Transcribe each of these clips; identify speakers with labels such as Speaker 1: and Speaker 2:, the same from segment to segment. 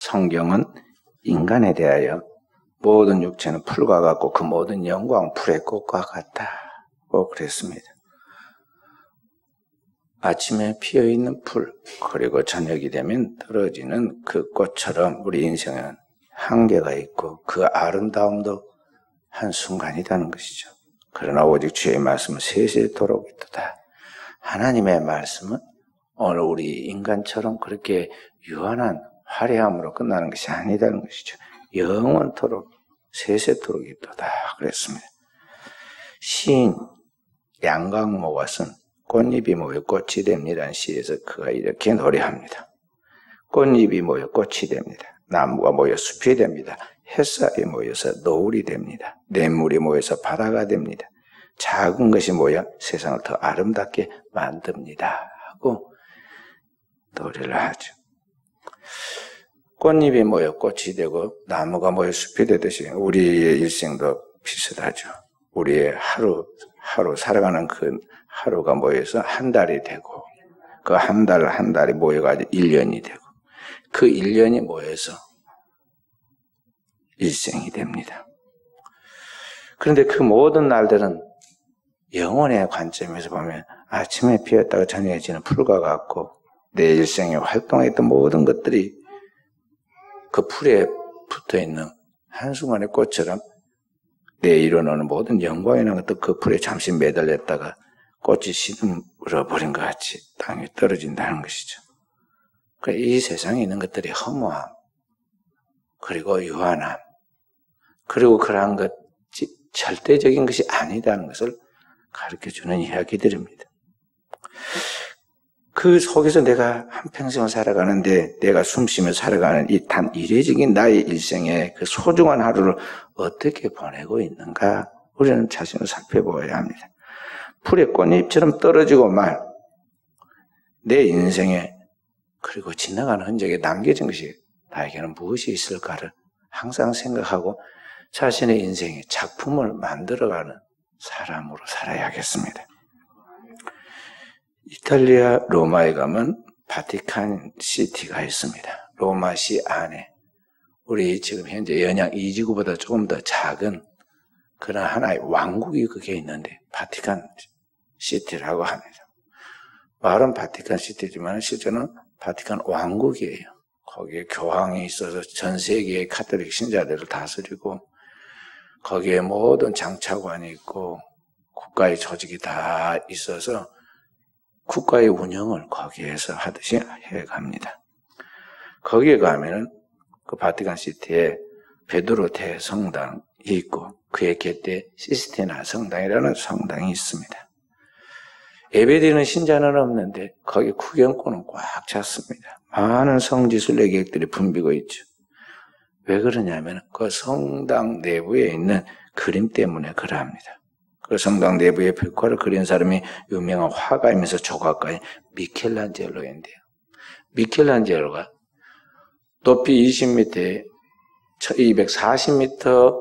Speaker 1: 성경은 인간에 대하여 모든 육체는 풀과 같고 그 모든 영광 풀의 꽃과 같다고 그랬습니다. 아침에 피어있는 풀, 그리고 저녁이 되면 떨어지는 그 꽃처럼 우리 인생은 한계가 있고 그 아름다움도 한순간이라는 것이죠. 그러나 오직 주의 말씀은 세세토록 있도다. 하나님의 말씀은 오늘 우리 인간처럼 그렇게 유한한 화려함으로 끝나는 것이 아니다는 것이죠. 영원토록 세세토록 있도다 그랬습니다. 시인 양강모가 쓴 꽃잎이 모여 꽃이 됩니다는 시에서 그가 이렇게 노래합니다. 꽃잎이 모여 꽃이 됩니다. 나무가 모여 숲이 됩니다. 햇살이 모여서 노을이 됩니다. 냇물이 모여서 바다가 됩니다. 작은 것이 모여 세상을 더 아름답게 만듭니다 하고 노래를 하죠. 꽃잎이 모여 꽃이 되고 나무가 모여 숲이 되듯이 우리의 일생도 비슷하죠. 우리의 하루 살아가는 그 하루가 모여서 한 달이 되고 그 한 달이 모여가지고 1년이 되고 그 1년이 모여서 일생이 됩니다. 그런데 그 모든 날들은 영혼의 관점에서 보면 아침에 피었다가 저녁에 지는 풀과 같고 내 일생에 활동했던 모든 것들이 그 풀에 붙어있는 한순간의 꽃처럼 내 이뤄놓은 모든 영광이라는 것도 그 풀에 잠시 매달렸다가 꽃이 시들어버린 것 같이 땅에 떨어진다는 것이죠. 이 세상에 있는 것들이 허무함, 그리고 유한함, 그리고 그러한 것이 절대적인 것이 아니다는 것을 가르쳐주는 이야기들입니다. 그 속에서 내가 한평생을 살아가는데 내가 숨쉬며 살아가는 이 단 이례적인 나의 일생에 그 소중한 하루를 어떻게 보내고 있는가 우리는 자신을 살펴보아야 합니다. 풀의 꽃잎처럼 떨어지고 말 내 인생에 그리고 지나가는 흔적에 남겨진 것이 나에게는 무엇이 있을까를 항상 생각하고 자신의 인생에 작품을 만들어가는 사람으로 살아야겠습니다. 이탈리아 로마에 가면 바티칸 시티가 있습니다. 로마시 안에 우리 지금 현재 연양 이 지구보다 조금 더 작은 그런 하나의 왕국이 그게 있는데 바티칸 시티라고 합니다. 말은 바티칸 시티지만 실제는 바티칸 왕국이에요. 거기에 교황이 있어서 전 세계의 카톨릭 신자들을 다스리고 거기에 모든 장차관이 있고 국가의 조직이 다 있어서 국가의 운영을 거기에서 하듯이 해갑니다. 거기에 가면은 그 바티칸 시티에 베드로 대성당이 있고 그의 곁에 시스티나 성당이라는 성당이 있습니다. 예배드리는 신자는 없는데 거기 구경꾼은 꽉 찼습니다. 많은 성지순례객들이 붐비고 있죠. 왜 그러냐면 그 성당 내부에 있는 그림 때문에 그러합니다. 그 성당 내부의 벽화를 그린 사람이 유명한 화가이면서 조각가인 미켈란젤로인데요. 미켈란젤로가 높이 20m에 240m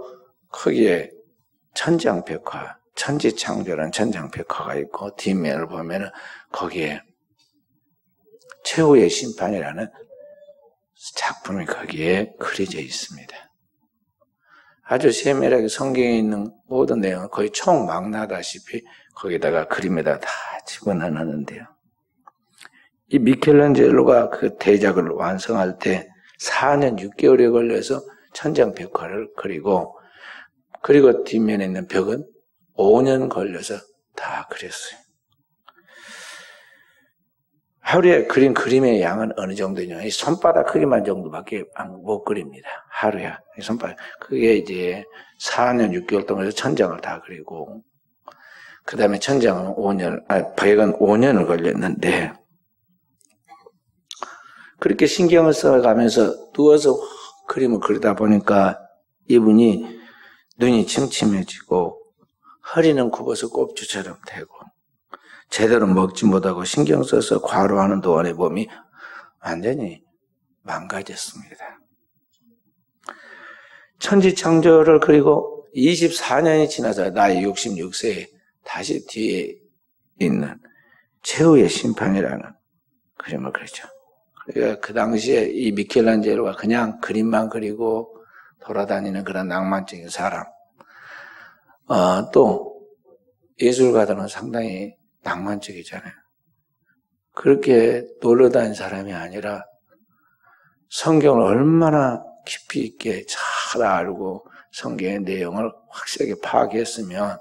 Speaker 1: 크기의 천장벽화, 천지창조라는 천장벽화가 있고 뒷면을 보면 거기에 최후의 심판이라는 작품이 거기에 그려져 있습니다. 아주 세밀하게 성경에 있는 모든 내용을 거의 총망라다시피 거기다가 그림에다 다 집어넣었는데요. 이 미켈란젤로가 그 대작을 완성할 때 4년 6개월에 걸려서 천장벽화를 그리고 뒷면에 있는 벽은 5년 걸려서 다 그렸어요. 하루에 그린 그림의 양은 어느 정도냐? 이 손바닥 크기만 정도밖에 못 그립니다. 하루에. 이 손바닥. 그게 이제 4년 6개월 동안 천장을 다 그리고, 그 다음에 천장은 벽은 5년을 걸렸는데, 그렇게 신경을 써가면서 누워서 그림을 그리다 보니까 이분이 눈이 침침해지고, 허리는 굽어서 꼽주처럼 되고, 제대로 먹지 못하고 신경 써서 과로하는 동안에 몸이 완전히 망가졌습니다. 천지창조를 그리고 24년이 지나서 나이 66세에 다시 뒤에 있는 최후의 심판이라는 그림을 그리죠. 그러니까 그 당시에 이 미켈란젤로가 그냥 그림만 그리고 돌아다니는 그런 낭만적인 사람. 또 예술가들은 상당히 낭만적이잖아요. 그렇게 놀러 다닌 사람이 아니라 성경을 얼마나 깊이 있게 잘 알고 성경의 내용을 확실하게 파악했으면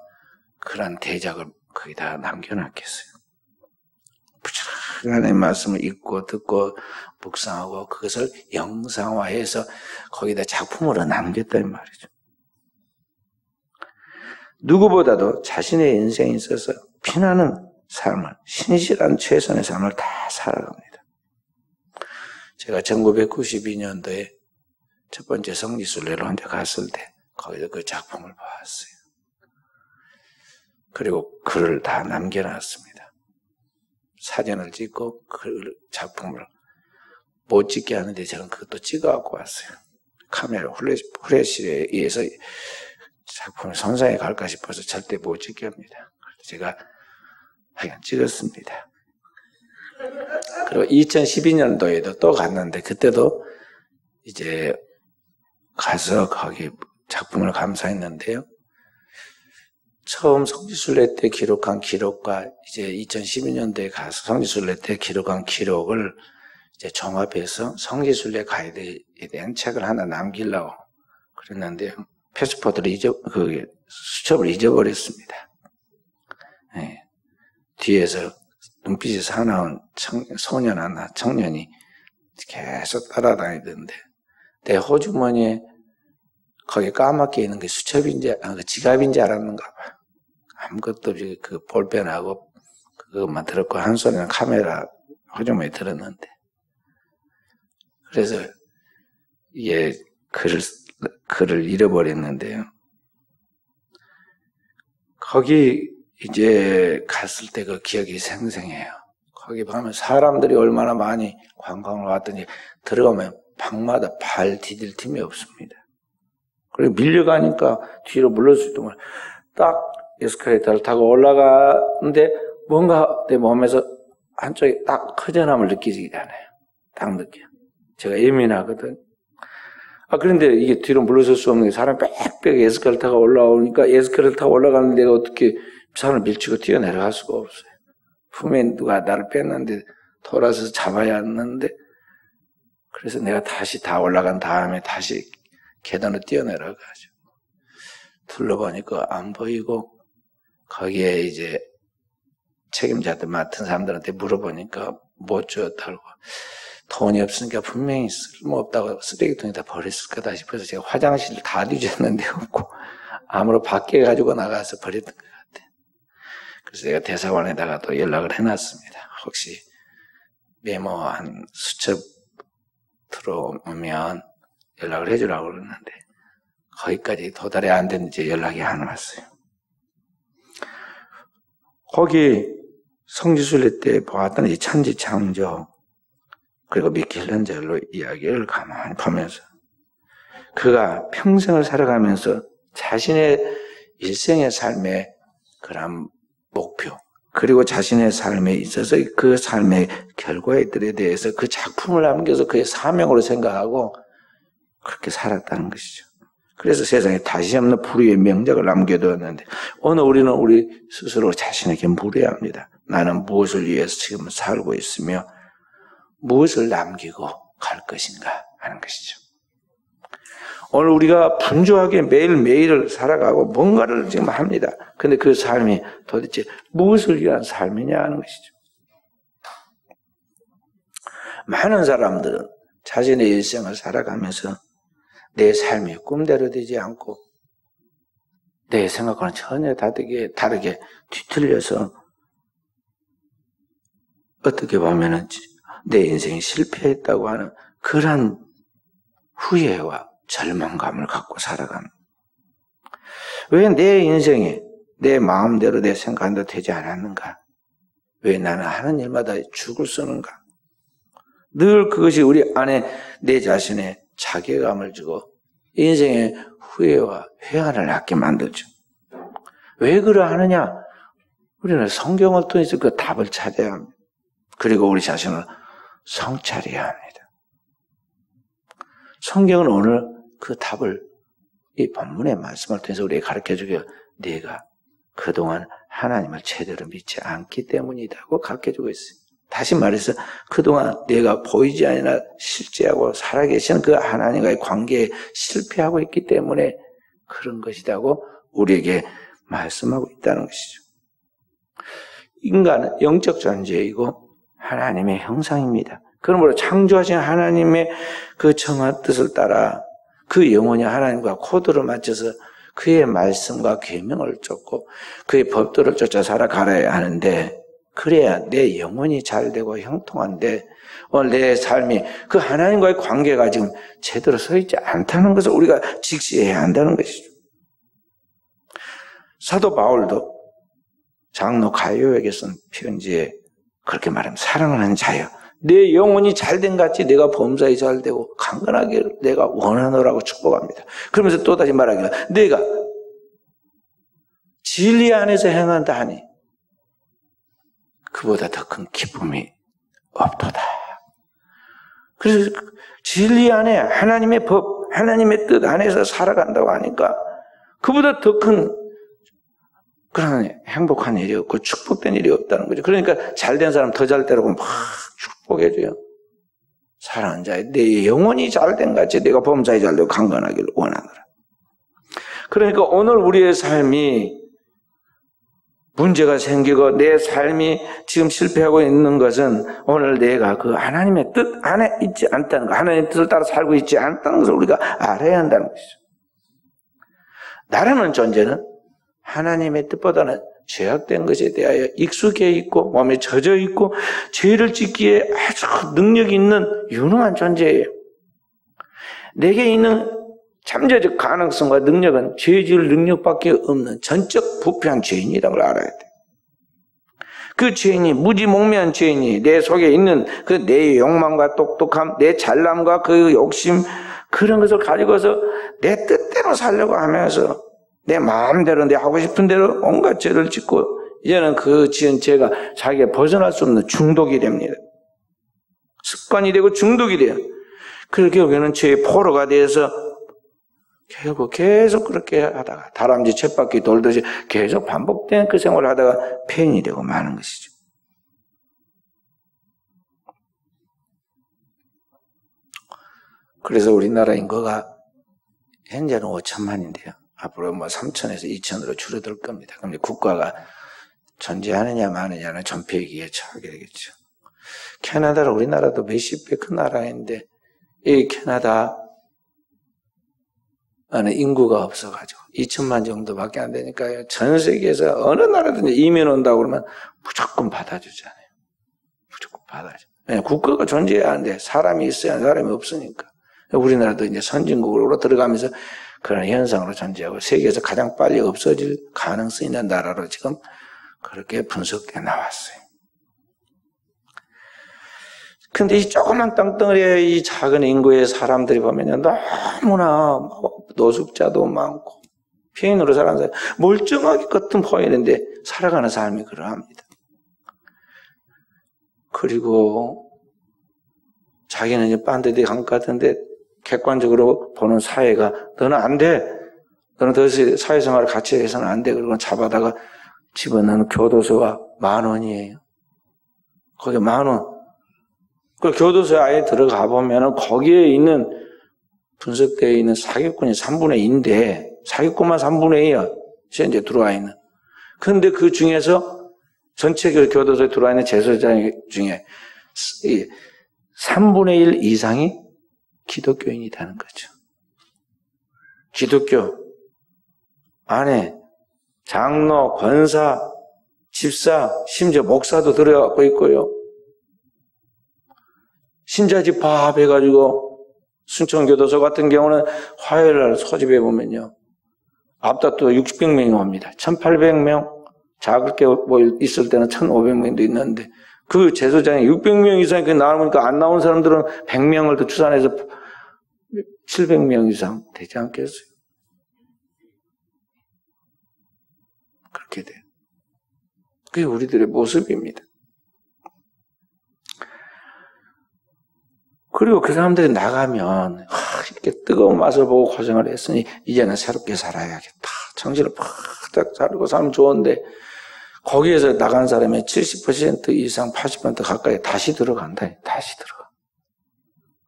Speaker 1: 그런 대작을 거기다 남겨놨겠어요. 부지런히 말씀을 읽고 듣고 묵상하고 그것을 영상화해서 거기다 작품으로 남겼단 말이죠. 누구보다도 자신의 인생에 있어서 피나는 삶을, 신실한 최선의 삶을 다 살아갑니다. 제가 1992년도에 첫 번째 성지순례를 혼자 갔을 때 거기서 그 작품을 봤어요. 그리고 글을 다 남겨놨습니다. 사진을 찍고 그 작품을 못 찍게 하는데 저는 그것도 찍어갖고 왔어요. 카메라 후레쉬에 의해서 작품이 손상해 갈까 싶어서 절대 못 찍게 합니다. 그래서 제가 하여간 찍었습니다. 그리고 2012년도에도 또 갔는데 그때도 이제 가서 거기 작품을 감상했는데요. 처음 성지순례 때 기록한 기록과 이제 2012년도에 가서 성지순례 때 기록한 기록을 이제 종합해서 성지순례 가이드에 대한 책을 하나 남기려고 그랬는데요. 패스포드를 수첩을 잊어버렸습니다. 네. 뒤에서 눈빛이 사나운 소년 하나, 청년이 계속 따라다니던데 내 호주머니에 거기 까맣게 있는 게 수첩인지, 지갑인지 알았는가 봐. 아무것도 없이 그 볼펜하고 그것만 들었고 한 손에는 카메라 호주머니에 들었는데 그래서 이게 글을 잃어버렸는데요. 거기 이제 갔을 때 그 기억이 생생해요. 거기 보면 사람들이 얼마나 많이 관광을 왔더니 들어가면 방마다 발 디딜 틈이 없습니다. 그리고 밀려가니까 뒤로 물러설 동안 딱 에스컬레이터를 타고 올라가는데 뭔가 내 몸에서 한쪽에 딱 허전함을 느끼잖아요. 딱 느껴. 제가 예민하거든. 그런데 이게 뒤로 물러설 수 없는 게 사람이 빽빽 에스컬레이터 타고 올라오니까 에스컬레이터 타고 올라가는 데가 어떻게 사람을 밀치고 뛰어내려갈 수가 없어요. 품에 누가 나를 뺐는데 돌아서서 잡아야 하는데 그래서 내가 다시 다 올라간 다음에 다시 계단으로 뛰어내려가죠. 둘러보니까 안 보이고 거기에 이제 책임자들 맡은 사람들한테 물어보니까 못 줬다고 돈이 없으니까 분명히 쓸모없다고 쓰레기통에다 버렸을 거다 싶어서 제가 화장실 다 뒤졌는데 없고 아무로 밖에 가지고 나가서 버렸던 것 같아요. 그래서 제가 대사관에다가 또 연락을 해놨습니다. 혹시 메모한 수첩 들어오면 연락을 해주라고 그러는데 거기까지 도달이 안 됐는지 연락이 안 왔어요. 거기 성지순례 때 보았던 이 천지창조 그리고 미켈란젤로 이야기를 가만히 보면서 그가 평생을 살아가면서 자신의 일생의 삶의 그런 목표 그리고 자신의 삶에 있어서 그 삶의 결과들에 대해서 그 작품을 남겨서 그의 사명으로 생각하고 그렇게 살았다는 것이죠. 그래서 세상에 다시 없는 불의의 명작을 남겨두었는데 오늘 우리는 우리 스스로 자신에게 물어야 합니다. 나는 무엇을 위해서 지금 살고 있으며 무엇을 남기고 갈 것인가 하는 것이죠. 오늘 우리가 분주하게 매일매일을 살아가고 뭔가를 지금 합니다. 그런데 그 삶이 도대체 무엇을 위한 삶이냐 하는 것이죠. 많은 사람들은 자신의 일생을 살아가면서 내 삶이 꿈대로 되지 않고 내 생각과는 전혀 다르게 뒤틀려서 어떻게 보면 내 인생이 실패했다고 하는 그런 후회와 절망감을 갖고 살아갑니다. 왜 내 인생에 내 마음대로 내 생각대로 되지 않았는가? 왜 나는 하는 일마다 죽을 쓰는가? 늘 그것이 우리 안에 내 자신의 자괴감을 주고 인생의 후회와 회한을 낳게 만들죠. 왜 그러하느냐? 우리는 성경을 통해서 그 답을 찾아야 합니다. 그리고 우리 자신을 성찰해야 합니다. 성경은 오늘 그 답을 이 본문의 말씀을 통해서 우리에게 가르쳐주고요. 네가 그동안 하나님을 제대로 믿지 않기 때문이라고 가르쳐주고 있어요. 다시 말해서 그동안 내가 보이지 아니나 실제하고 살아계신 그 하나님과의 관계에 실패하고 있기 때문에 그런 것이라고 우리에게 말씀하고 있다는 것이죠. 인간은 영적 존재이고 하나님의 형상입니다. 그러므로 창조하신 하나님의 그 정한 뜻을 따라 그 영혼이 하나님과 코드를 맞춰서 그의 말씀과 계명을 쫓고 그의 법도를 쫓아 살아가야 하는데, 그래야 내 영혼이 잘 되고 형통한데 오늘 내 삶이 그 하나님과의 관계가 지금 제대로 서 있지 않다는 것을 우리가 직시해야 한다는 것이죠. 사도 바울도 장로 가요에게 쓴 편지에 그렇게 말합니다. 사랑하는 자여, 내 영혼이 잘된 같이 내가 범사에 잘되고 강건하게 내가 원하노라고 축복합니다. 그러면서 또다시 말하기를 내가 진리 안에서 행한다 하니 그보다 더 큰 기쁨이 없도다. 그래서 진리 안에 하나님의 법, 하나님의 뜻 안에서 살아간다고 하니까 그보다 더 큰 그런 행복한 일이 없고 축복된 일이 없다는 거죠. 그러니까 잘된 사람 더 잘 되라고 막 축복해줘요. 사랑하는 자여, 내 영혼이 잘된 같이 내가 범사에 잘되고 강건하기를 원하노라. 그러니까 오늘 우리의 삶이 문제가 생기고 내 삶이 지금 실패하고 있는 것은 오늘 내가 그 하나님의 뜻 안에 있지 않다는 것, 하나님의 뜻을 따라 살고 있지 않다는 것을 우리가 알아야 한다는 것이죠. 나라는 존재는 하나님의 뜻보다는 죄악된 것에 대하여 익숙해 있고 몸에 젖어 있고 죄를 짓기에 아주 능력이 있는 유능한 존재예요. 내게 있는 잠재적 가능성과 능력은 죄 지을 능력밖에 없는 전적 부패한 죄인이라는 걸 알아야 돼. 그 죄인이, 무지몽매한 죄인이 내 속에 있는 그 내 욕망과 똑똑함, 내 잘남과 그 욕심, 그런 것을 가지고서 내 뜻대로 살려고 하면서 내 마음대로 내 하고 싶은 대로 온갖 죄를 짓고 이제는 그 지은 죄가 자기가 벗어날 수 없는 중독이 됩니다. 습관이 되고 중독이 돼요. 그렇게 결국에는 죄의 포로가 돼서 결국 계속 그렇게 하다가 다람쥐 쳇바퀴 돌듯이 계속 반복된 그 생활을 하다가 폐인이 되고 마는 것이죠. 그래서 우리나라 인구가 현재는 5천만인데요. 앞으로 3천에서 2천으로 줄어들 겁니다. 그럼 국가가 존재하느냐 마느냐는 전폐기에 처하게 되겠죠. 캐나다는 우리나라도 몇십 배 큰 나라인데 이 캐나다 안에 인구가 없어가지고 2천만 정도밖에 안 되니까요. 전 세계에서 어느 나라든지 이민 온다고 그러면 무조건 받아주잖아요. 무조건 받아줘. 왜냐하면 국가가 존재해야 하는데 사람이 있어야 하는 사람이 없으니까. 우리나라도 이제 선진국으로 들어가면서 그런 현상으로 존재하고 세계에서 가장 빨리 없어질 가능성이 있는 나라로 지금 그렇게 분석돼 나왔어요. 근데 이 조그만 땅덩어리의 이 작은 인구의 사람들이 보면 너무나 노숙자도 많고 피해인으로 살아가는 사람, 멀쩡하게 겉은 보이는데 살아가는 삶이 그러합니다. 그리고 자기는 이제 반대대 간 것 같은데 객관적으로 보는 사회가 너는 안 돼. 너는 더 사회생활을 같이 해서는 안 돼. 그러고 잡아다가 집어넣는 교도소가 10,000원이에요. 거기 10,000원. 그 교도소에 아예 들어가 보면은 거기에 있는 분석되어 있는 사기꾼이 3분의 2인데 사기꾼만 3분의 2야. 현재 들어와 있는. 그런데 그 중에서 전체 교도소에 들어와 있는 재소자 중에 3분의 1 이상이 기독교인이라는 거죠. 기독교 안에 장로, 권사, 집사, 심지어 목사도 들어가고 있고요. 신자집합 해가지고 순천교도소 같은 경우는 화요일날 소집해 보면요. 앞다투어 600명이 옵니다. 1,800명, 작게 뭐 있을 때는 1,500명도 있는데 그 재소장에 600명 이상이 나오니까 안 나온 사람들은 100명을 더 추산해서 700명 이상 되지 않겠어요? 그렇게 돼요. 그게 우리들의 모습입니다. 그리고 그 사람들이 나가면 이렇게 뜨거운 맛을 보고 고생을 했으니 이제는 새롭게 살아야겠다. 정신을 팍 차리고 살면 좋은데 거기에서 나간 사람의 70% 이상 80% 가까이 다시 들어간다. 다시 들어가.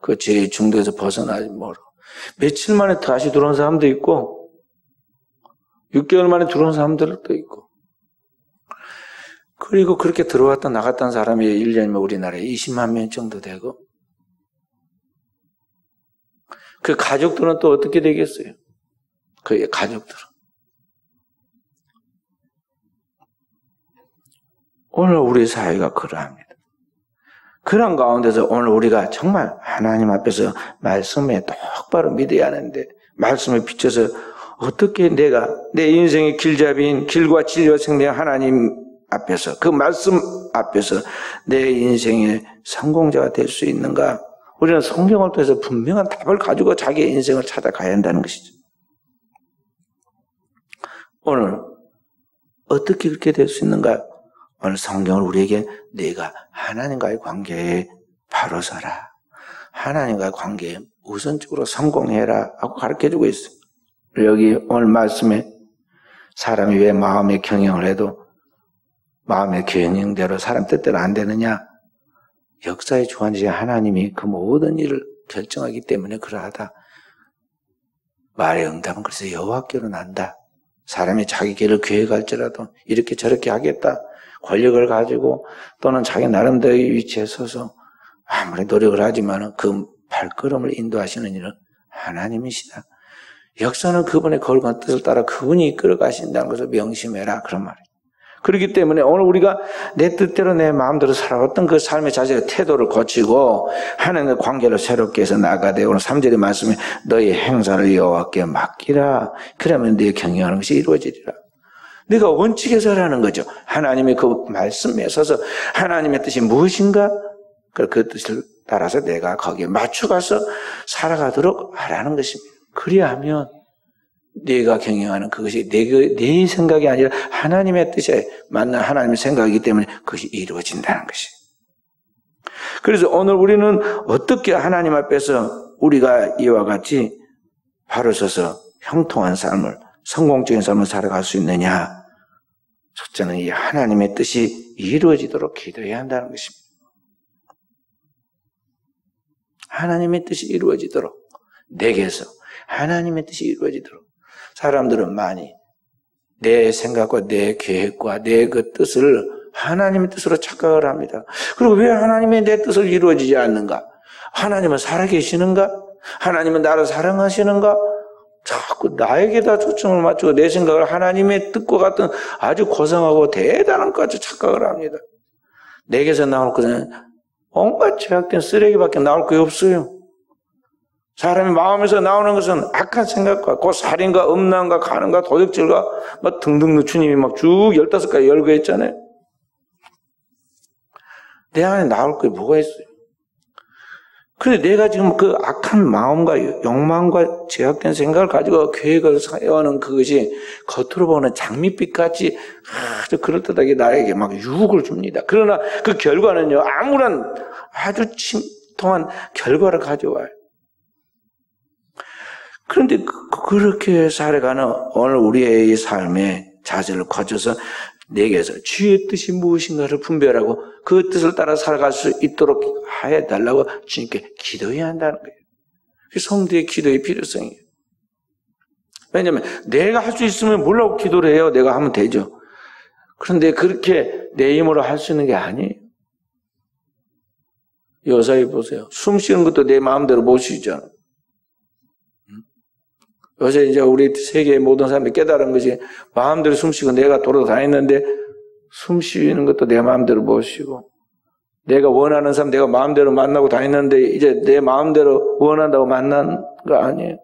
Speaker 1: 그 죄의 중독에서 벗어나지 뭐로. 며칠 만에 다시 들어온 사람도 있고 6개월 만에 들어온 사람들도 있고 그리고 그렇게 들어왔다 나갔던 사람이 1년이면 우리나라에 20만 명 정도 되고 그 가족들은 또 어떻게 되겠어요? 그 가족들은. 오늘 우리 사회가 그러합니다. 그런 가운데서 오늘 우리가 정말 하나님 앞에서 말씀에 똑바로 믿어야 하는데 말씀에 비춰서 어떻게 내가 내 인생의 길잡이인 길과 진리와 생명의 하나님 앞에서 그 말씀 앞에서 내 인생의 성공자가 될 수 있는가? 우리는 성경을 통해서 분명한 답을 가지고 자기의 인생을 찾아가야 한다는 것이죠. 오늘 어떻게 그렇게 될 수 있는가? 오늘 성경을 우리에게 네가 하나님과의 관계에 바로 서라. 하나님과의 관계에 우선적으로 성공해라 하고 가르쳐주고 있어요. 여기 오늘 말씀에 사람이 왜 마음의 경영을 해도 마음의 경영대로 사람 뜻대로 안 되느냐? 역사의 주관자신 하나님이 그 모든 일을 결정하기 때문에 그러하다. 말의 응답은 그래서 여호와께로 난다. 사람이 자기 길을 계획할지라도 이렇게 저렇게 하겠다. 권력을 가지고 또는 자기 나름대로의 위치에 서서 아무리 노력을 하지만 그 발걸음을 인도하시는 일은 하나님이시다. 역사는 그분의 거룩한 뜻을 따라 그분이 이끌어 가신다는 것을 명심해라. 그런 말이에요. 그렇기 때문에 오늘 우리가 내 뜻대로 내 마음대로 살아왔던 그 삶의 자세의 태도를 고치고 하나님의 관계를 새롭게 해서 나아가되 오늘 3절의 말씀에 너희 행사를 여호와께 맡기라. 그러면 네 경영하는 것이 이루어지리라. 네가 원칙에 서라는 거죠. 하나님의 그 말씀에 서서 하나님의 뜻이 무엇인가? 그 뜻을 따라서 내가 거기에 맞춰가서 살아가도록 하라는 것입니다. 그리하면 네가 경영하는 그것이 네 생각이 아니라 하나님의 뜻에 맞는 하나님의 생각이기 때문에 그것이 이루어진다는 것이에요. 그래서 오늘 우리는 어떻게 하나님 앞에서 우리가 이와 같이 바로 서서 형통한 삶을, 성공적인 삶을 살아갈 수 있느냐? 첫째는 이 하나님의 뜻이 이루어지도록 기도해야 한다는 것입니다. 하나님의 뜻이 이루어지도록, 내게서 하나님의 뜻이 이루어지도록. 사람들은 많이 내 생각과 내 계획과 내 그 뜻을 하나님의 뜻으로 착각을 합니다. 그리고 왜 하나님의 내 뜻을 이루어지지 않는가? 하나님은 살아계시는가? 하나님은 나를 사랑하시는가? 자꾸 나에게다 초점을 맞추고 내 생각을 하나님의 뜻과 같은 아주 고상하고 대단한 것까지 착각을 합니다. 내게서 나올 것은 온갖 죄악된 쓰레기밖에 나올 게 없어요. 사람의 마음에서 나오는 것은 악한 생각과 그 살인과 음란과 간음과 도둑질과 막 등등 주님이 막 쭉 15가지 열거했잖아요. 내 안에 나올 게 뭐가 있어요? 그런데 내가 지금 그 악한 마음과 욕망과 제약된 생각을 가지고 계획을 세워하는 그것이 겉으로 보는 장밋빛같이 아주 그럴듯하게 나에게 막 유혹을 줍니다. 그러나 그 결과는요, 아무런 아주 침통한 결과를 가져와요. 그런데 그렇게 살아가는 오늘 우리의 삶의 자세를 거쳐서 내게서 주의 뜻이 무엇인가를 분별하고 그 뜻을 따라 살아갈 수 있도록 해달라고 주님께 기도해야 한다는 거예요. 그게 성도의 기도의 필요성이에요. 왜냐하면 내가 할 수 있으면 뭐라고 기도를 해요? 내가 하면 되죠. 그런데 그렇게 내 힘으로 할 수 있는 게 아니에요. 요사이 보세요. 숨 쉬는 것도 내 마음대로 못 쉬잖아요. 요새 이제 우리 세계의 모든 사람들이 깨달은 것이 마음대로 숨 쉬고 내가 돌아다니는데 숨 쉬는 것도 내 마음대로 못 쉬고 내가 원하는 사람 내가 마음대로 만나고 다니는데 이제 내 마음대로 원한다고 만난 거 아니에요.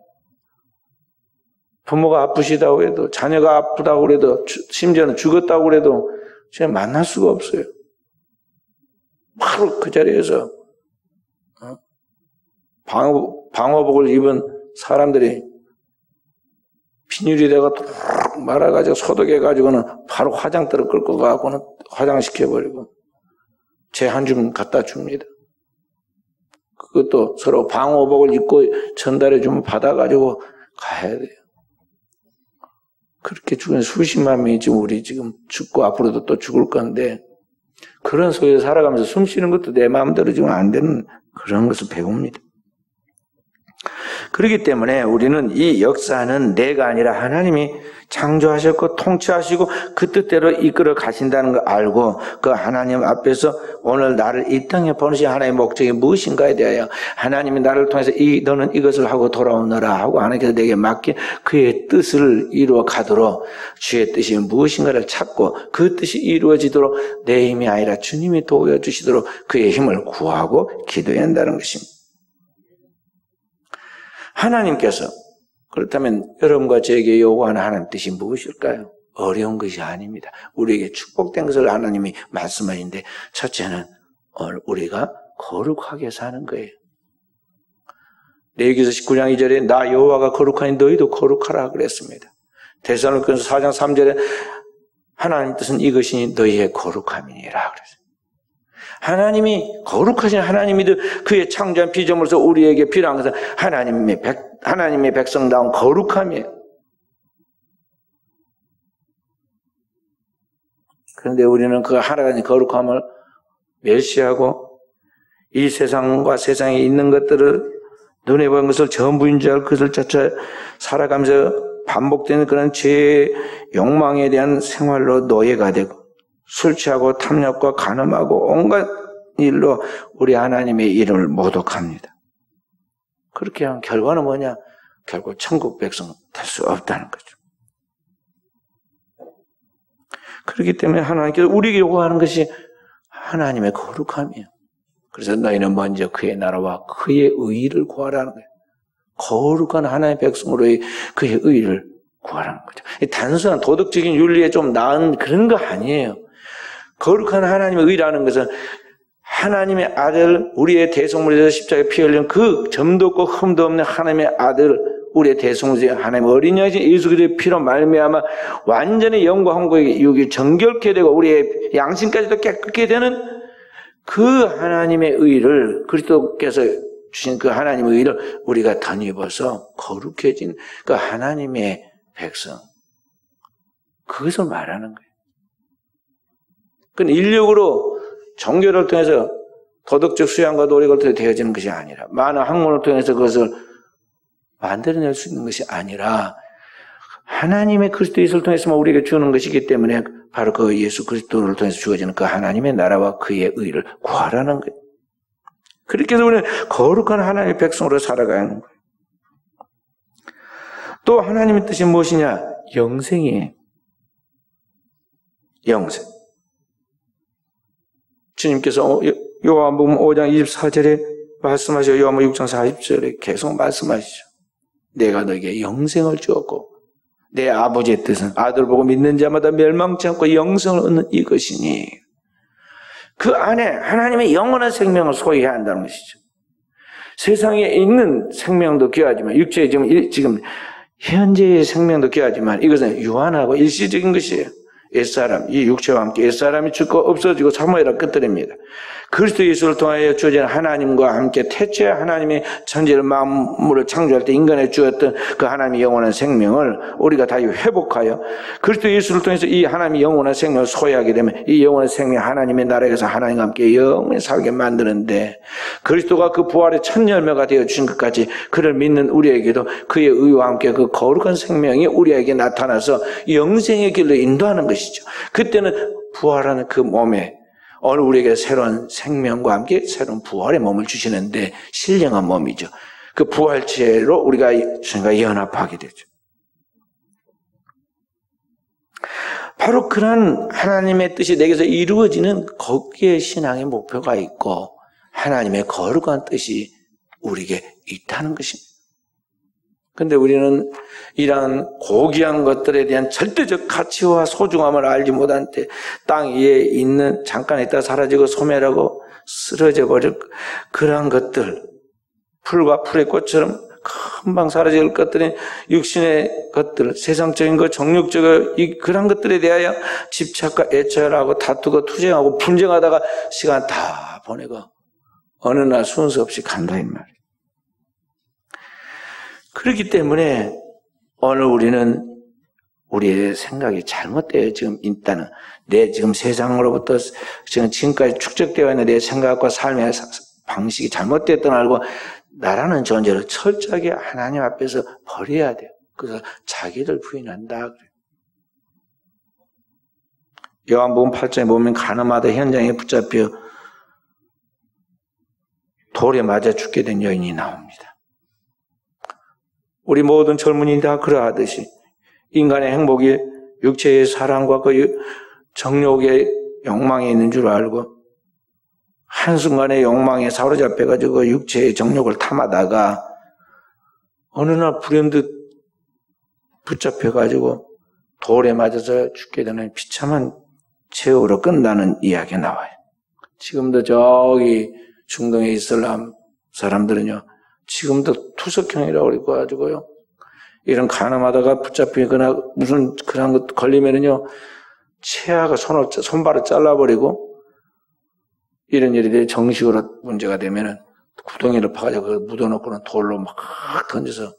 Speaker 1: 부모가 아프시다고 해도 자녀가 아프다고 그래도 심지어는 죽었다고 그래도 지금 만날 수가 없어요. 바로 그 자리에서 방호복을 입은 사람들이 빈혈이 돼가 말아가지고 소독해가지고는 바로 화장대로 끌고 가고는 화장시켜버리고 제 한 줌 갖다 줍니다. 그것도 서로 방호복을 입고 전달해주면 받아가지고 가야 돼요. 그렇게 죽은 수십만 명이 지금 우리 지금 죽고 앞으로도 또 죽을 건데, 그런 속에서 살아가면서 숨 쉬는 것도 내 마음대로 지금 안 되는 그런 것을 배웁니다. 그렇기 때문에 우리는 이 역사는 내가 아니라 하나님이 창조하셨고 통치하시고 그 뜻대로 이끌어 가신다는 걸 알고, 그 하나님 앞에서 오늘 나를 이 땅에 보내신 하나님의 목적이 무엇인가에 대하여 하나님이 나를 통해서 너는 이것을 하고 돌아오너라 하고 하나님께서 내게 맡긴 그의 뜻을 이루어 가도록, 주의 뜻이 무엇인가를 찾고 그 뜻이 이루어지도록 내 힘이 아니라 주님이 도와주시도록 그의 힘을 구하고 기도해야 한다는 것입니다. 하나님께서 그렇다면 여러분과 저에게 요구하는 하나님 뜻이 무엇일까요? 어려운 것이 아닙니다. 우리에게 축복된 것을 하나님이 말씀하시는데, 첫째는 우리가 거룩하게 사는 거예요. 레위기서 19장 2절에 나 여호와가 거룩하니 너희도 거룩하라 그랬습니다. 데살로니가서 4장 3절에 하나님 뜻은 이것이니 너희의 거룩함이니라 그랬어요. 하나님이 거룩하신 하나님이듯 그의 창조한 피조물로서 우리에게 필요한 것은 하나님의 백성다운 거룩함이에요. 그런데 우리는 그 하나님의 거룩함을 멸시하고 이 세상과 세상에 있는 것들을 눈에 보이는 것을 전부인 줄 알고 그것을 쫓아 살아가면서 반복되는 그런 죄의 욕망에 대한 생활로 노예가 되고, 술 취하고 탐욕과 간음하고 온갖 일로 우리 하나님의 이름을 모독합니다. 그렇게 하면 결과는 뭐냐? 결국 천국 백성 될 수 없다는 거죠. 그렇기 때문에 하나님께서 우리에게 요구하는 것이 하나님의 거룩함이에요. 그래서 너희는 먼저 그의 나라와 그의 의의를 구하라는 거예요. 거룩한 하나님의 백성으로의 그의 의의를 구하라는 거죠. 단순한 도덕적인 윤리에 좀 나은 그런 거 아니에요. 거룩한 하나님의 의라는 것은 하나님의 아들, 우리의 대속물에서 십자가에 피 흘린 그 점도 없고 흠도 없는 하나님의 아들, 우리의 대속물에서 하나님의 어린 양이신 예수 그리스도의 피로 말미암아 완전히 영과 한국의 육이 정결케 되고 우리의 양심까지도 깨끗게 되는 그 하나님의 의를, 그리스도께서 주신 그 하나님의 의를 우리가 덧입어서 거룩해진 그 하나님의 백성, 그것을 말하는 거예요. 그건 인력으로 종교를 통해서 도덕적 수양과 노력을 통해 되어지는 것이 아니라, 많은 학문을 통해서 그것을 만들어낼 수 있는 것이 아니라 하나님의 그리스도 예수를 통해서만 우리에게 주는 것이기 때문에 바로 그 예수 그리스도를 통해서 주어지는 그 하나님의 나라와 그의 의를 구하라는 거예요. 그렇게 해서 우리는 거룩한 하나님의 백성으로 살아가야 하는 거예요. 또 하나님의 뜻이 무엇이냐? 영생이에요. 영생. 주님께서 요한복음 5장 24절에 말씀하시고 요한복음 6장 40절에 계속 말씀하시죠. 내가 너에게 영생을 주었고 내 아버지의 뜻은 아들 보고 믿는 자마다 멸망치 않고 영생을 얻는 이것이니, 그 안에 하나님의 영원한 생명을 소유해야 한다는 것이죠. 세상에 있는 생명도 귀하지만, 육체의 지금 현재의 생명도 귀하지만 이것은 유한하고 일시적인 것이에요. 옛사람, 이 육체와 함께 옛사람이 죽고 없어지고 사모해라 끝들입니다. 그리스도 예수를 통하여 주어진 하나님과 함께 태초에 하나님의 천지를 만물을 창조할 때 인간에 주었던 그 하나님의 영원한 생명을 우리가 다시 회복하여 그리스도 예수를 통해서 이 하나님의 영원한 생명을 소유하게 되면 이 영원한 생명 하나님의 나라에서 하나님과 함께 영원히 살게 만드는데, 그리스도가 그 부활의 첫 열매가 되어 주신 것 같이 그를 믿는 우리에게도 그의 의와 함께 그 거룩한 생명이 우리에게 나타나서 영생의 길로 인도하는 것이죠. 그때는 부활하는 그 몸에 오늘 우리에게 새로운 생명과 함께 새로운 부활의 몸을 주시는데, 신령한 몸이죠. 그 부활체로 우리가 주님과 연합하게 되죠. 바로 그런 하나님의 뜻이 내게서 이루어지는 거기에 신앙의 목표가 있고 하나님의 거룩한 뜻이 우리에게 있다는 것입니다. 그런데 우리는 이러한 고귀한 것들에 대한 절대적 가치와 소중함을 알지 못한 때 땅 위에 있는 잠깐 있다 사라지고 소멸하고 쓰러져 버릴 그러한 것들, 풀과 풀의 꽃처럼 금방 사라질 것들인 육신의 것들, 세상적인 것, 정욕적인 그런 것들에 대하여 집착과 애착을 하고 다투고 투쟁하고 분쟁하다가 시간 다 보내고 어느 날 순서 없이 간다 이 말이에요. 그렇기 때문에 오늘 우리는 우리의 생각이 잘못돼요. 지금 일단은 내 지금 세상으로부터 지금까지 축적되어 있는 내 생각과 삶의 방식이 잘못됐던 알고 나라는 존재를 철저하게 하나님 앞에서 버려야 돼요. 그래서 자기를 부인한다 그래요. 요한복음 8장에 보면 가늠하다 현장에 붙잡혀 돌에 맞아 죽게 된 여인이 나옵니다. 우리 모든 젊은이 다 그러하듯이 인간의 행복이 육체의 사랑과 그 정욕의 욕망에 있는 줄 알고 한순간의 욕망에 사로잡혀가지고 육체의 정욕을 탐하다가 어느 날 불현듯 붙잡혀가지고 돌에 맞아서 죽게 되는 비참한 최후로 끝나는 이야기가 나와요. 지금도 저기 중동의 이슬람 사람들은요, 지금도 투석형이라고 그래가지고요, 이런 가늠하다가 붙잡히거나 무슨 그런 것 걸리면은요, 체하가 손발을 잘라버리고 이런 일이 정식으로 문제가 되면은 구덩이를 파가지고 그걸 묻어놓고는 돌로 막 던져서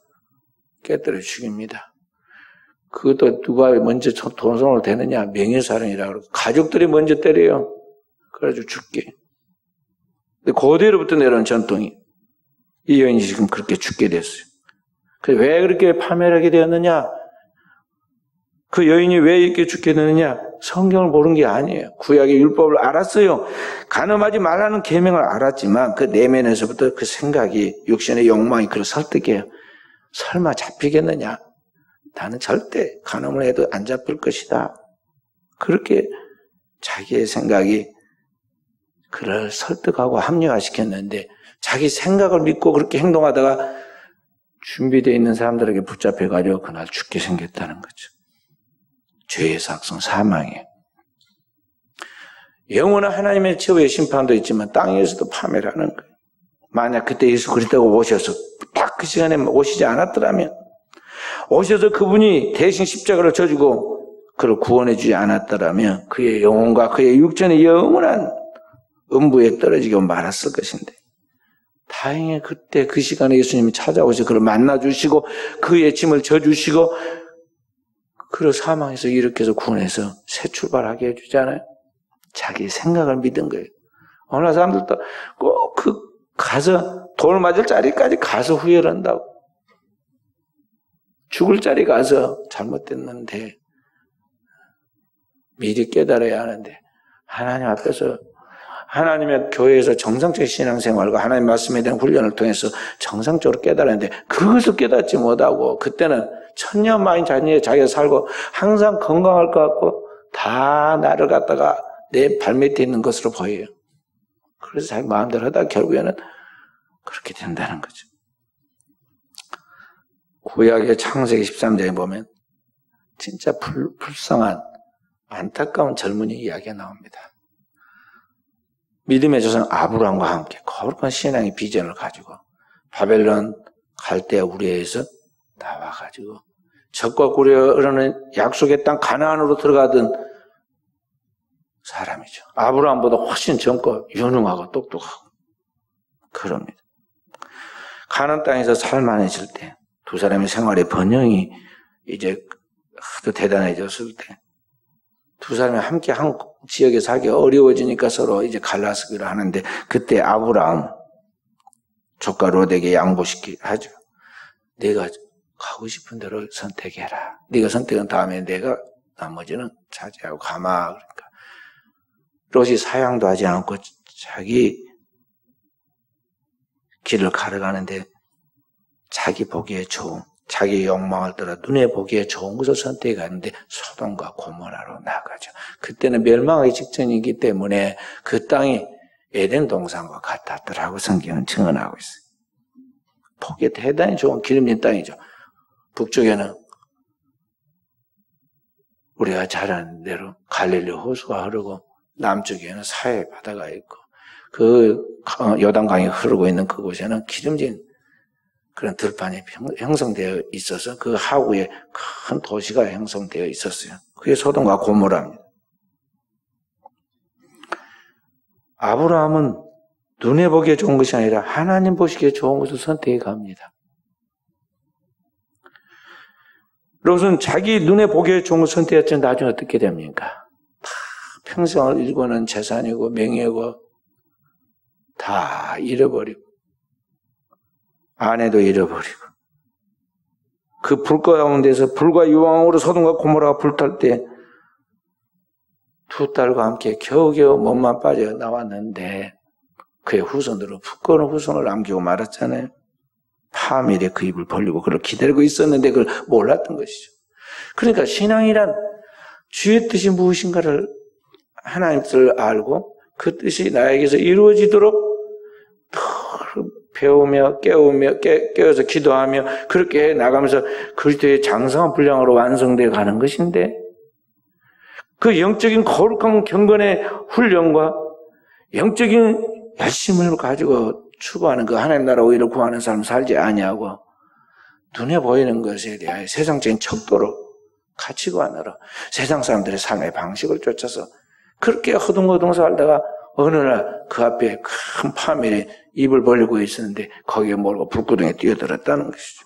Speaker 1: 깨뜨려 죽입니다. 그것도 누가 먼저 손을 대느냐? 명예살인이라고 그러고 가족들이 먼저 때려요. 그래가지고 죽게. 근데 그대로부터 내려온 전통이 이 여인이 지금 그렇게 죽게 됐어요. 왜 그렇게 파멸하게 되었느냐? 그 여인이 왜 이렇게 죽게 되느냐? 성경을 모르는 게 아니에요. 구약의 율법을 알았어요. 간음하지 말라는 계명을 알았지만 그 내면에서부터 그 생각이 육신의 욕망이 그를 설득해요. 설마 잡히겠느냐? 나는 절대 간음을 해도 안 잡힐 것이다. 그렇게 자기의 생각이 그를 설득하고 합리화시켰는데 자기 생각을 믿고 그렇게 행동하다가 준비되어 있는 사람들에게 붙잡혀가지고 그날 죽게 생겼다는 거죠. 죄의 삭성, 사망이에요. 영원한 하나님의 최후의 심판도 있지만 땅에서도 파멸하는 거예요. 만약 그때 예수 그리스도가 오셔서 딱 그 시간에 오시지 않았더라면, 오셔서 그분이 대신 십자가를 져주고 그를 구원해 주지 않았더라면 그의 영혼과 그의 육전의 영원한 음부에 떨어지고 말았을 것인데, 다행히 그때 그 시간에 예수님이 찾아오셔서 그를 만나주시고 그의 짐을 져주시고 그를 사망에서 일으켜서 구원해서 새 출발하게 해주잖아요. 자기 생각을 믿은 거예요. 어느 사람들도 꼭 가서 돌 맞을 자리까지 가서 후회를 한다고. 죽을 자리 가서 잘못됐는데 미리 깨달아야 하는데, 하나님 앞에서 하나님의 교회에서 정상적인 신앙생활과 하나님 말씀에 대한 훈련을 통해서 정상적으로 깨달았는데 그것을 깨닫지 못하고 그때는 천년만인 자기가 살고 항상 건강할 것 같고 다 나를 갖다가 내 발밑에 있는 것으로 보여요. 그래서 자기 마음대로 하다 결국에는 그렇게 된다는 거죠. 구약의 창세기 13장에 보면 진짜 불쌍한 안타까운 젊은이 이야기가 나옵니다. 믿음의 조상 아브라함과 함께 거룩한 신앙의 비전을 가지고 바벨론 갈대아 우리에서 나와가지고 적과 꿀이 약속의 땅 가나안으로 들어가던 사람이죠. 아브라함보다 훨씬 젊고 유능하고 똑똑하고 그럽니다. 가나안 땅에서 살만해질 때 두 사람의 생활의 번영이 이제 아주 대단해졌을 때 두 사람이 함께 한 지역에 살기 어려워지니까 서로 이제 갈라서기를 하는데, 그때 아브라함 조카 롯에게 양보시키 하죠. 내가 가고 싶은 대로 선택해라. 네가 선택한 다음에 내가 나머지는 차지하고 가마. 그러니까 롯이 사양도 하지 않고 자기 길을 걸어가는데 자기 보기에 좋은, 자기 욕망을 따라 눈에 보기에 좋은 것을 선택하는데 소돔과 고모라로 나가죠. 그때는 멸망하기 직전이기 때문에 그 땅이 에덴 동산과 같았더라고 성경은 증언하고 있어요. 보기에 대단히 좋은 기름진 땅이죠. 북쪽에는 우리가 잘 아는 대로 갈릴리 호수가 흐르고 남쪽에는 사해 바다가 있고 그 요단강이 흐르고 있는 그곳에는 기름진 그런 들판이 형성되어 있어서 그 하구에 큰 도시가 형성되어 있었어요. 그게 소돔과 고모라입니다. 아브라함은 눈에 보기에 좋은 것이 아니라 하나님 보시기에 좋은 것을 선택해 갑니다. 그것은 자기 눈에 보기에 좋은 것을 선택했지만 나중에 어떻게 됩니까? 다 평생을 일궈낸 재산이고 명예고 다 잃어버리고 아내도 잃어버리고 그 불 가운데서 불과 유황으로 소돔과 고모라가 불탈 때 두 딸과 함께 겨우겨우 몸만 빠져 나왔는데 그의 후손들은 부끄러운 후손을 남기고 말았잖아요. 파멸에 그 입을 벌리고 그걸 기다리고 있었는데 그걸 몰랐던 것이죠. 그러니까 신앙이란 주의 뜻이 무엇인가를 하나님 뜻을 알고 그 뜻이 나에게서 이루어지도록 배우며 깨워서 기도하며 그렇게 나가면서 그리스도의 장성한 분량으로 완성되어 가는 것인데 그 영적인 거룩한 경건의 훈련과 영적인 열심을 가지고 추구하는 그 하나님 나라 오히려 구하는 삶을 살지 아니하고 눈에 보이는 것에 대하여 세상적인 척도로 가치관으로 세상 사람들의 삶의 방식을 쫓아서 그렇게 허둥허둥 살다가 어느 날 그 앞에 큰 파멸이 입을 벌리고 있었는데 거기에 모르고 불구덩이에 뛰어들었다는 것이죠.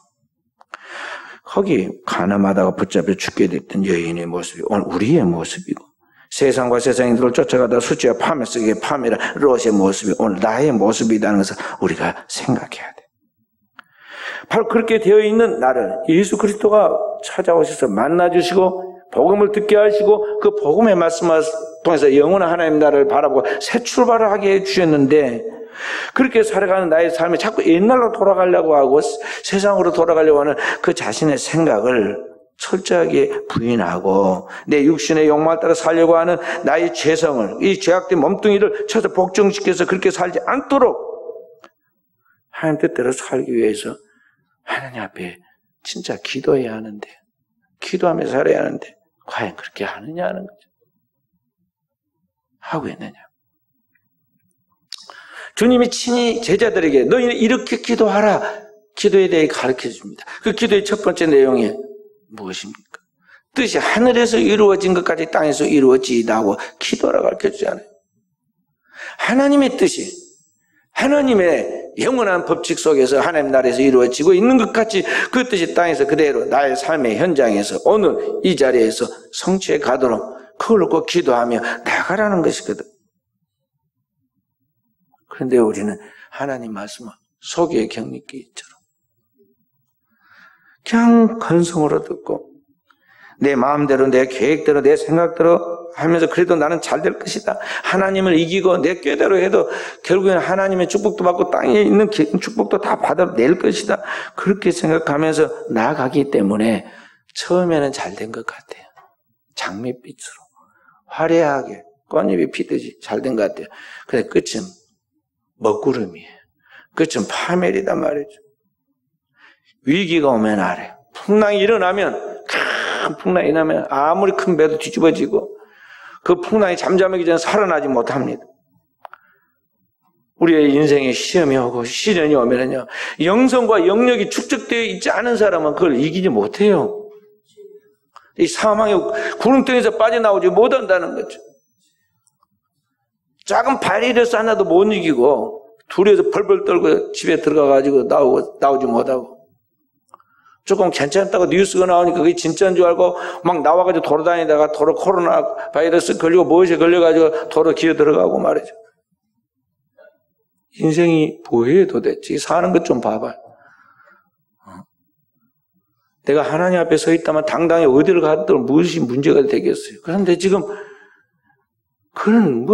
Speaker 1: 거기 가늠하다가 붙잡혀 죽게 됐던 여인의 모습이 오늘 우리의 모습이고 세상과 세상인들을 쫓아가다 수치와 파멸 속에 파멸한 롯의 모습이 오늘 나의 모습이라는 것을 우리가 생각해야 돼. 바로 그렇게 되어 있는 나를 예수 그리스도가 찾아오셔서 만나주시고 복음을 듣게 하시고 그 복음의 말씀을 통해서 영원한 하나님 나라를 바라보고 새 출발을 하게 해주셨는데 그렇게 살아가는 나의 삶이 자꾸 옛날로 돌아가려고 하고 세상으로 돌아가려고 하는 그 자신의 생각을 철저하게 부인하고 내 육신의 욕망을 따라 살려고 하는 나의 죄성을 이 죄악된 몸뚱이를 쳐서 복종시켜서 그렇게 살지 않도록 하나님 뜻대로 살기 위해서 하나님 앞에 진짜 기도해야 하는데 기도하며 살아야 하는데 과연 그렇게 하느냐 하는 거죠. 하고 있느냐. 주님이 친히 제자들에게 너희는 이렇게 기도하라 기도에 대해 가르쳐 줍니다. 그 기도의 첫 번째 내용이 무엇입니까? 뜻이 하늘에서 이루어진 것까지 땅에서 이루어지다 하고 기도라 가르쳐 주잖아요. 하나님의 뜻이 하나님의 영원한 법칙 속에서 하나님 나라에서 이루어지고 있는 것 같이 그 뜻이 땅에서 그대로 나의 삶의 현장에서 오늘 이 자리에서 성취해 가도록 그걸 놓고 기도하며 나가라는 것이거든. 그런데 우리는 하나님 말씀을 소기의 격리기처럼 그냥 건성으로 듣고 내 마음대로 내 계획대로 내 생각대로 하면서 그래도 나는 잘 될 것이다. 하나님을 이기고 내 꾀대로 해도 결국에는 하나님의 축복도 받고 땅에 있는 축복도 다 받아낼 것이다. 그렇게 생각하면서 나아가기 때문에 처음에는 잘 된 것 같아요. 장밋빛으로 화려하게 꽃잎이 피듯이 잘 된 것 같아요. 근데 끝은 먹구름이에요. 끝은 파멸이단 말이죠. 위기가 오면 아래 풍랑이 일어나면 큰 풍랑이 나면 아무리 큰 배도 뒤집어지고 그 풍랑이 잠잠하기 전에 살아나지 못합니다. 우리의 인생에 시험이 오고 시련이 오면은요 영성과 영력이 축적되어 있지 않은 사람은 그걸 이기지 못해요. 이 사망의 구름덩이에서 빠져나오지 못한다는 거죠. 작은 바이러스 하나도 못 이기고 둘이서 벌벌 떨고 집에 들어가가지고 나오지 못하고 조금 괜찮다고 뉴스가 나오니까 그게 진짜인 줄 알고 막 나와가지고 돌아다니다가 도로 코로나 바이러스 걸리고 무엇에 걸려가지고 도로 기어 들어가고 말이죠. 인생이 뭐예요 도대체? 사는 것 좀 봐봐요. 내가 하나님 앞에 서 있다면 당당히 어디를 가도 무엇이 문제가 되겠어요. 그런데 지금 그런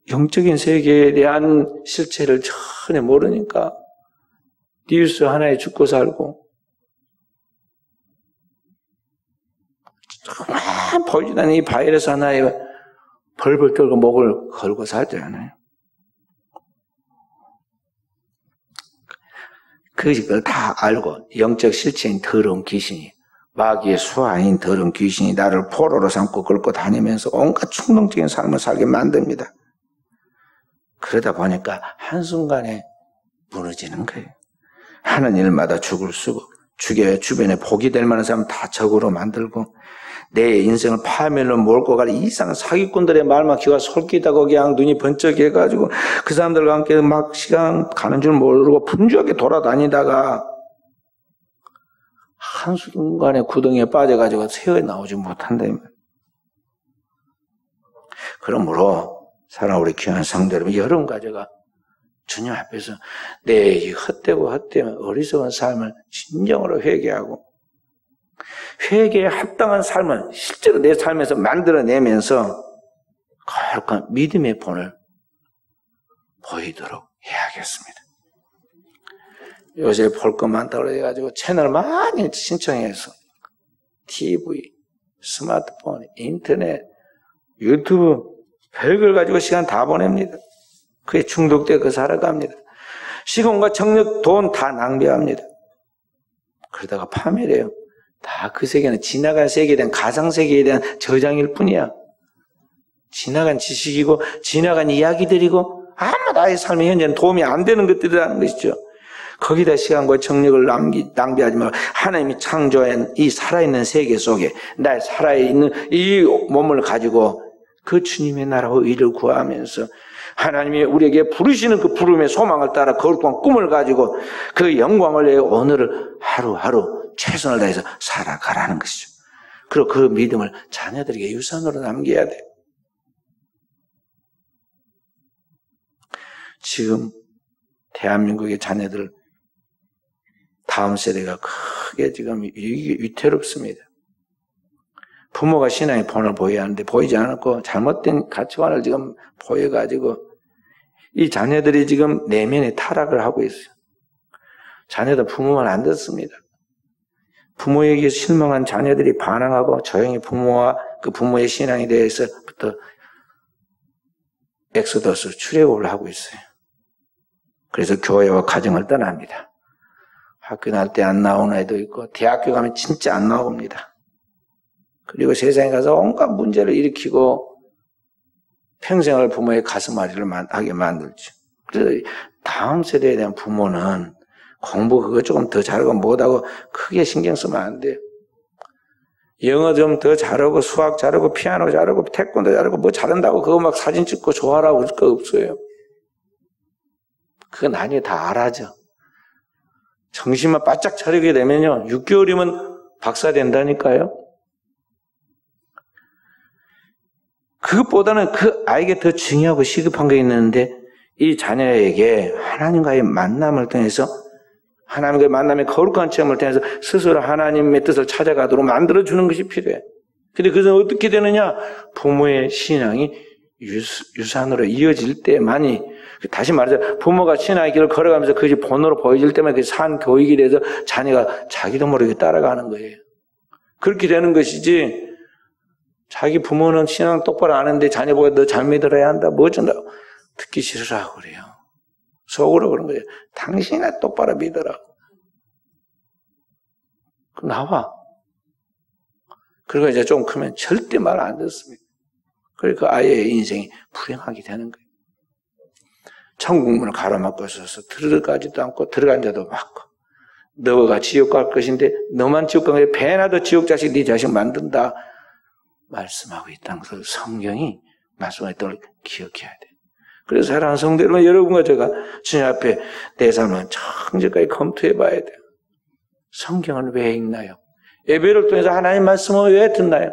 Speaker 1: 영적인 세계에 대한 실체를 전혀 모르니까 뉴스 하나에 죽고 살고 조금만 보이지도 않는 이 바이러스 하나에 벌벌 떨고 목을 걸고 살잖아요. 그걸 다 알고 영적 실체인 더러운 귀신이 마귀의 수하인 더러운 귀신이 나를 포로로 삼고 끌고 다니면서 온갖 충동적인 삶을 살게 만듭니다. 그러다 보니까 한순간에 무너지는 거예요. 하는 일마다 죽을 쓰고 주변에 복이 될 만한 사람 다 적으로 만들고 내 인생을 파멸로 몰고 갈 이상 사기꾼들의 말만 귀가 솔깃하고 그냥 눈이 번쩍해가지고 그 사람들과 함께 막 시간 가는 줄 모르고 분주하게 돌아다니다가 한순간에 구덩이에 빠져가지고 새어 나오지 못한다. 그러므로 사랑하는 우리 귀한 성도 여러분, 여러분과 제가 주님 앞에서 내 이 헛되고 헛되면 어리석은 삶을 진정으로 회개하고 회개에 합당한 삶을 실제로 내 삶에서 만들어내면서 거룩한 믿음의 본을 보이도록 해야겠습니다. 요새 볼 것 많다고 해가지고 채널 많이 신청해서 TV, 스마트폰, 인터넷, 유튜브 별걸 가지고 시간 다 보냅니다. 그에 중독되고 살아갑니다. 시간과 정력, 돈 다 낭비합니다. 그러다가 파멸해요. 다 그 세계는 지나간 세계에 대한 가상세계에 대한 저장일 뿐이야. 지나간 지식이고 지나간 이야기들이고 아무 나의 삶의 현재는 도움이 안 되는 것들이라는 것이죠. 거기다 시간과 정력을 낭비하지 말고 하나님이 창조한 이 살아있는 세계 속에 나의 살아있는 이 몸을 가지고 그 주님의 나라와 의를 구하면서 하나님이 우리에게 부르시는 그 부름의 소망을 따라 거룩한 꿈을 가지고 그 영광을 위해 오늘을 하루하루 최선을 다해서 살아가라는 것이죠. 그리고 그 믿음을 자녀들에게 유산으로 남겨야 돼요. 지금 대한민국의 자녀들 다음 세대가 크게 지금 위태롭습니다. 부모가 신앙의 본을 보여야 하는데 보이지 않았고 잘못된 가치관을 지금 보여가지고 이 자녀들이 지금 내면의 타락을 하고 있어요. 자녀들 부모만 안 듣습니다. 부모에게 실망한 자녀들이 반항하고 조용히 부모와 그 부모의 신앙에 대해서부터 엑소더스 출애굽을 하고 있어요. 그래서 교회와 가정을 떠납니다. 학교 날 때 안 나오는 애도 있고 대학교 가면 진짜 안 나옵니다. 그리고 세상에 가서 온갖 문제를 일으키고 평생을 부모의 가슴앓이를 하게 만들죠. 그래서 다음 세대에 대한 부모는 공부 그거 조금 더 잘하고 못하고 크게 신경 쓰면 안 돼요. 영어 좀 더 잘하고 수학 잘하고 피아노 잘하고 태권도 잘하고 뭐 잘한다고 그거 막 사진 찍고 좋아라고 그럴 거 없어요. 그건 나중에 다 알아죠. 정신만 바짝 차리게 되면요 6개월이면 박사 된다니까요. 그것보다는 그 아이에게 더 중요하고 시급한 게 있는데 이 자녀에게 하나님과의 만남을 통해서 하나님과의 만남의 거룩한 체험을 통해서 스스로 하나님의 뜻을 찾아가도록 만들어주는 것이 필요해. 근데 그것은 어떻게 되느냐? 부모의 신앙이 유산으로 이어질 때만이, 다시 말해서 부모가 신앙의 길을 걸어가면서 그것이 본으로 보여질 때만 그 산 교육이 돼서 자녀가 자기도 모르게 따라가는 거예요. 그렇게 되는 것이지 자기 부모는 신앙 똑바로 아는데 자녀보고 너 잘 믿어야 한다. 뭐 어쩐다고. 듣기 싫으라고 그래요. 속으로 그런 거예요. 당신이나 똑바로 믿으라고. 나와. 그리고 이제 좀 크면 절대 말 안 듣습니다. 그러니까 아이의 인생이 불행하게 되는 거예요. 천국문을 가로막고 있어서 들어가지도 않고 들어간 자도 많고 너가 지옥 갈 것인데 너만 지옥 가면 배나 더 지옥 자식 네 자식 만든다 말씀하고 있다는 것을 성경이 말씀했던 걸 기억해야 돼요. 그래서 사랑하는 성도 여러분, 여러분과 제가 주님 앞에 내 삶을 정직하게 검토해 봐야 돼요. 성경을 왜 읽나요? 예배를 통해서 하나님 말씀을 왜 듣나요?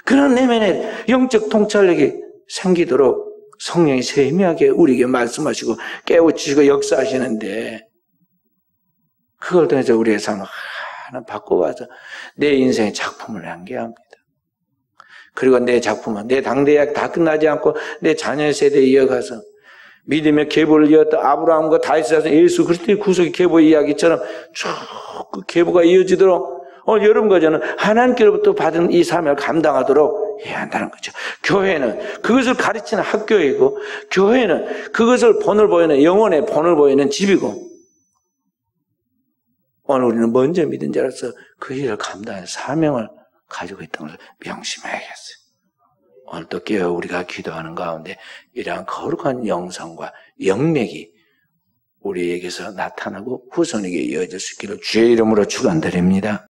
Speaker 1: 그런 내면에 영적 통찰력이 생기도록 성령이 세미하게 우리에게 말씀하시고 깨우치시고 역사하시는데 그걸 통해서 우리의 삶을 하나 바꿔봐서 내 인생의 작품을 남겨야 합니다. 그리고 내 작품은 내 당대학 다 끝나지 않고 내 자녀 세대에 이어가서 믿음의 계보를 이었던 아브라함과 다윗에서 예수 그리스도의 구속의 계보 이야기처럼 쭉 그 계보가 이어지도록 여러분과 저는 하나님께로부터 받은 이 사명을 감당하도록 해야 한다는 거죠. 교회는 그것을 가르치는 학교이고 교회는 그것을 본을 보이는 영혼의 본을 보이는 집이고 오늘 우리는 먼저 믿은 자로서 그 일을 감당할 사명을 가지고 있다는 걸 명심해야겠어요. 오늘 또 깨어 우리가 기도하는 가운데 이러한 거룩한 영성과 영맥이 우리에게서 나타나고 후손에게 이어질 수 있기를 주의 이름으로 축원드립니다.